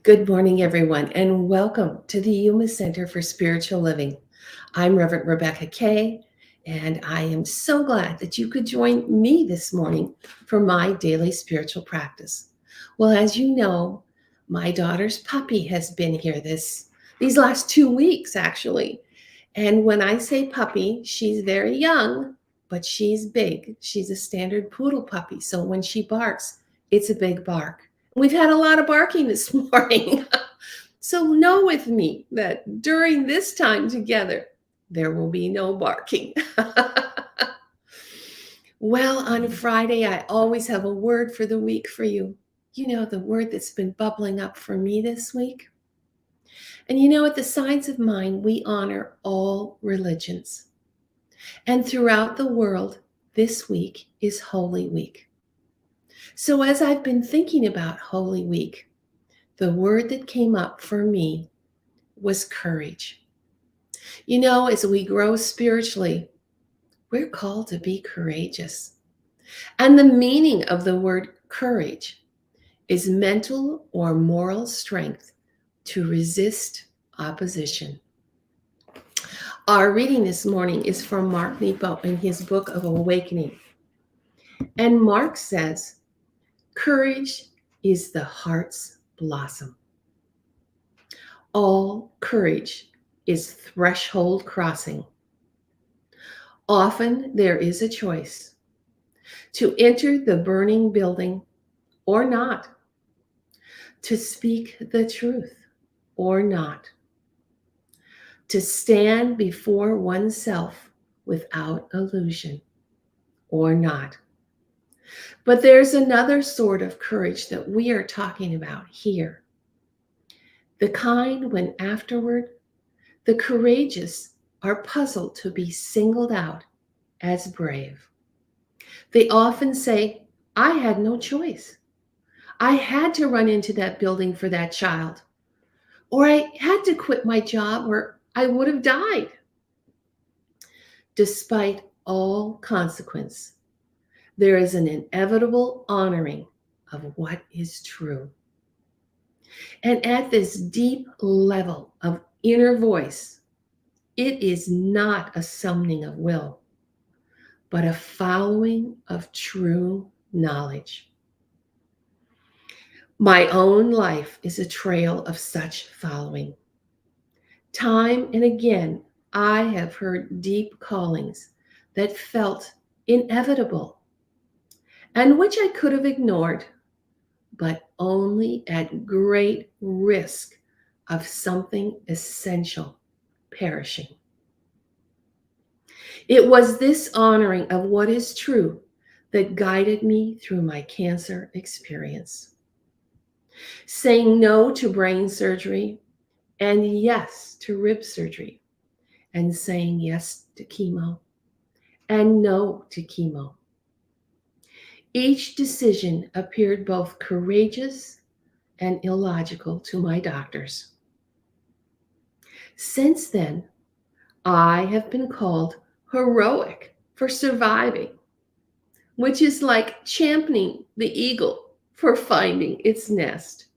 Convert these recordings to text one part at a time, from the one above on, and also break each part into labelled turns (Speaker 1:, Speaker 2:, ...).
Speaker 1: Good morning, everyone, and welcome to the Yuma Center for Spiritual Living. I'm Reverend Rebecca Kay, and I am so glad that you could join me this morning for my daily spiritual practice. Well, as you know, my daughter's puppy has been here these last 2 weeks, actually. And when I say puppy, she's very young, but she's big. She's a standard poodle puppy, so when she barks, it's a big bark. We've had a lot of barking this morning. So know with me that during this time together, there will be no barking. Well, on Friday, I always have a word for the week for you. You know, the word that's been bubbling up for me this week. And you know, at the Signs of Mind, we honor all religions. And throughout the world, this week is Holy Week. So as I've been thinking about Holy Week, the word that came up for me was courage. You know, as we grow spiritually, we're called to be courageous. And the meaning of the word courage is mental or moral strength to resist opposition. Our reading this morning is from Mark Nepo in his book of Awakening. And Mark says, courage is the heart's blossom. All courage is threshold crossing. Often there is a choice to enter the burning building or not, to speak the truth or not, to stand before oneself without illusion or not. But there's another sort of courage that we are talking about here. The kind when afterward the courageous are puzzled to be singled out as brave. They often say, I had no choice. I had to run into that building for that child, or I had to quit my job or I would have died. Despite all consequence, there is an inevitable honoring of what is true. And at this deep level of inner voice, it is not a summoning of will, but a following of true knowledge. My own life is a trail of such following. Time and again, I have heard deep callings that felt inevitable and which I could have ignored, but only at great risk of something essential perishing. It was this honoring of what is true that guided me through my cancer experience. Saying no to brain surgery and yes to rib surgery, and saying yes to chemo and no to chemo. Each decision appeared both courageous and illogical to my doctors. Since then, I have been called heroic for surviving, which is like championing the eagle for finding its nest.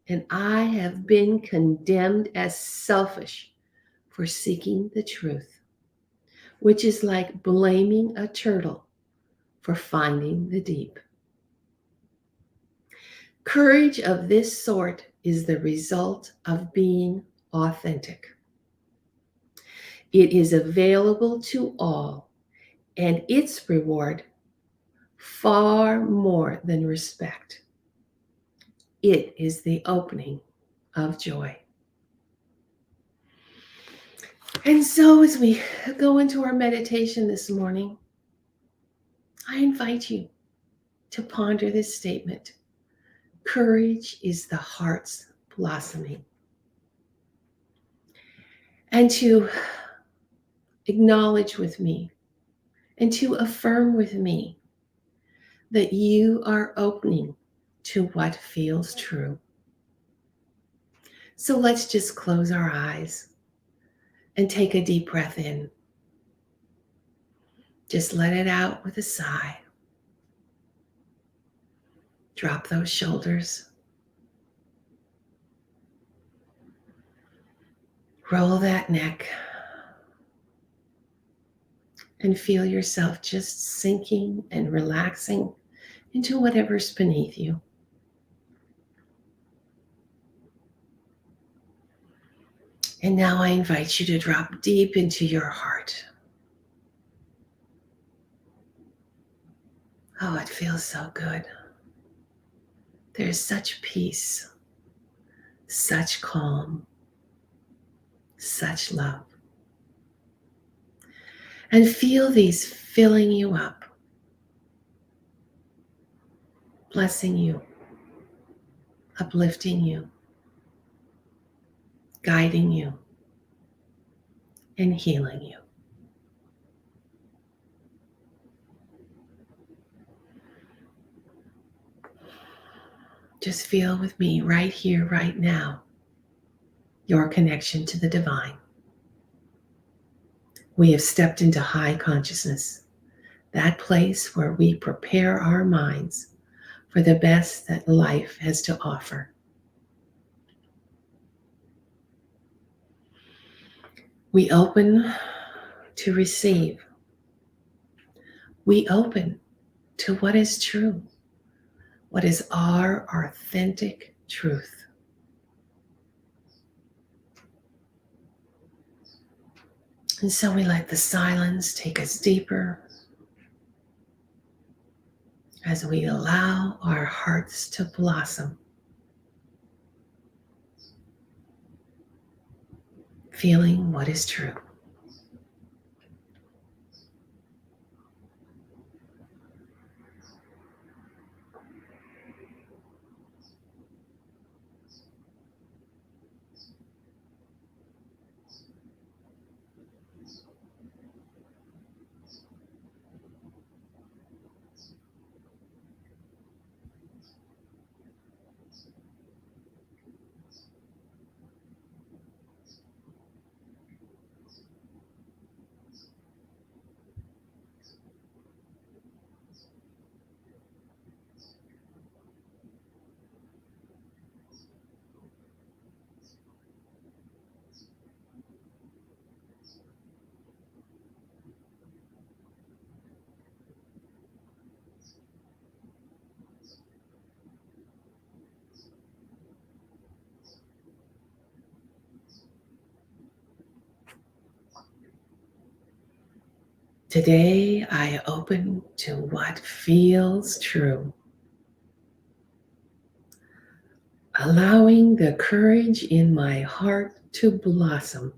Speaker 1: And I have been condemned as selfish for seeking the truth, which is like blaming a turtle for finding the deep. Courage of this sort is the result of being authentic. It is available to all, and its reward far more than respect. It is the opening of joy. And so, as we go into our meditation this morning, I invite you to ponder this statement. Courage is the heart's blossoming. And to acknowledge with me and to affirm with me that you are opening to what feels true. So let's just close our eyes and take a deep breath in. Just let it out with a sigh. Drop those shoulders. Roll that neck and feel yourself just sinking and relaxing into whatever's beneath you. And now I invite you to drop deep into your heart. Oh, it feels so good. There's such peace, such calm, such love. And feel these filling you up, blessing you, uplifting you, guiding you, and healing you. Just feel with me right here, right now, your connection to the divine. We have stepped into high consciousness, that place where we prepare our minds for the best that life has to offer. We open to receive. We open to what is true, what is our authentic truth. And so we let the silence take us deeper as we allow our hearts to blossom, feeling what is true. Today, I open to what feels true, allowing the courage in my heart to blossom.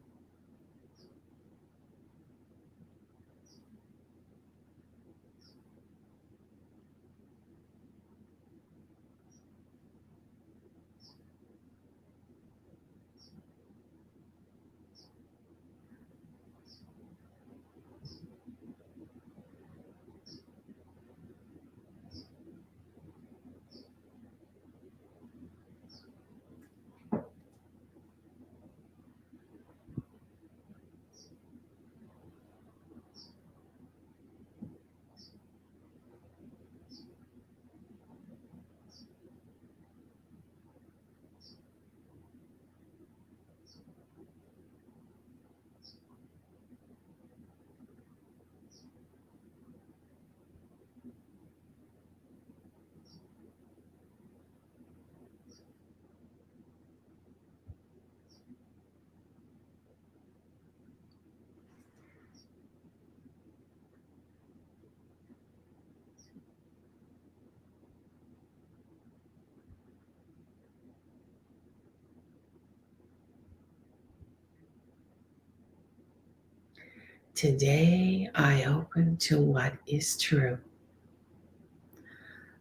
Speaker 1: Today, I open to what is true,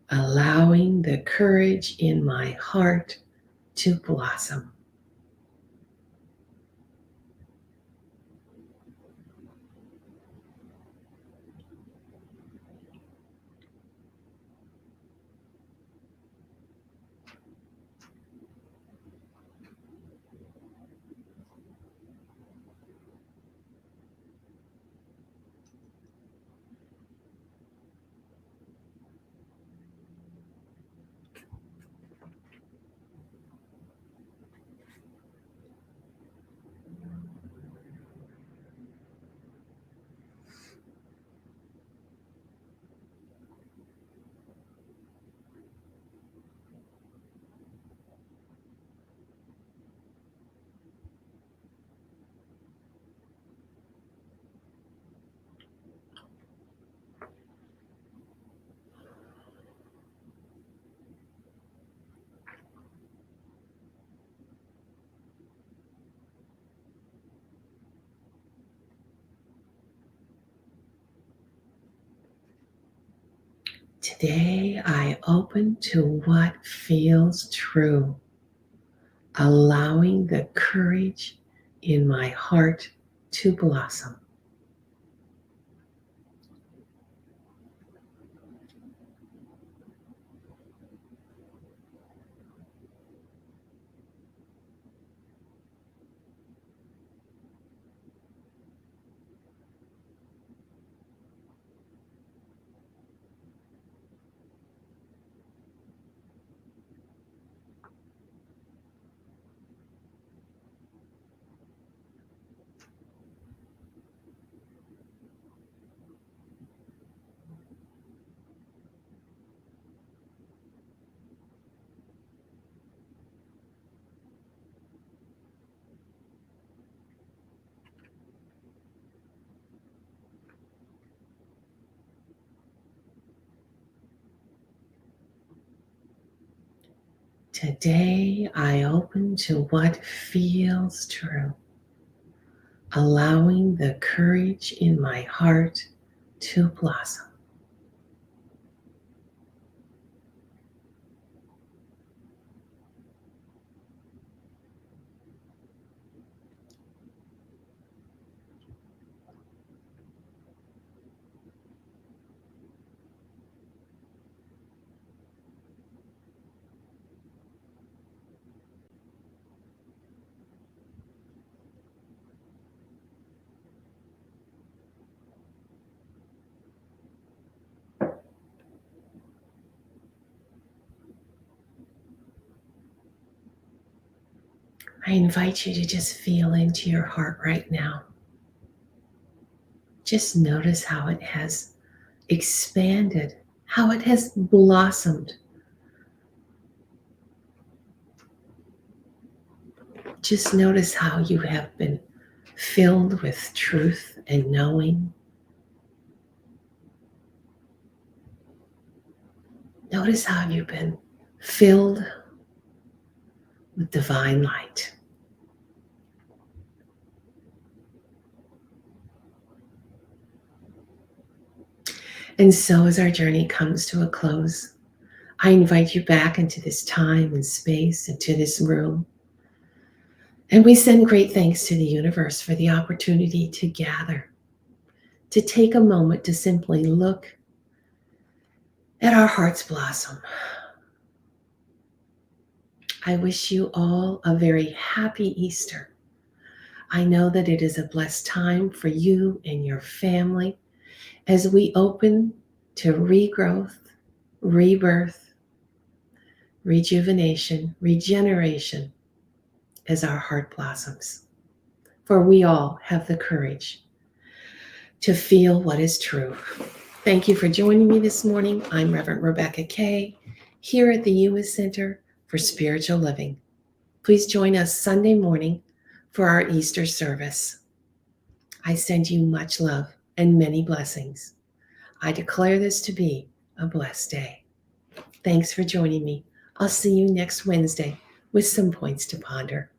Speaker 1: allowing the courage in my heart to blossom. Today I open to what feels true, allowing the courage in my heart to blossom. Today I open to what feels true, allowing the courage in my heart to blossom. I invite you to just feel into your heart right now. Just notice how it has expanded, how it has blossomed. Just notice how you have been filled with truth and knowing. Notice how you've been filled with divine light. And so, as our journey comes to a close, I invite you back into this time and space, into this room. And we send great thanks to the universe for the opportunity to gather, to take a moment to simply look at our hearts blossom. I wish you all a very happy Easter. I know that it is a blessed time for you and your family as we open to regrowth, rebirth, rejuvenation, regeneration as our heart blossoms. For we all have the courage to feel what is true. Thank you for joining me this morning. I'm Reverend Rebecca Kay here at the U.S. Center for Spiritual Living. Please join us Sunday morning for our Easter service. I send you much love and many blessings. I declare this to be a blessed day. Thanks for joining me. I'll see you next Wednesday with some points to ponder.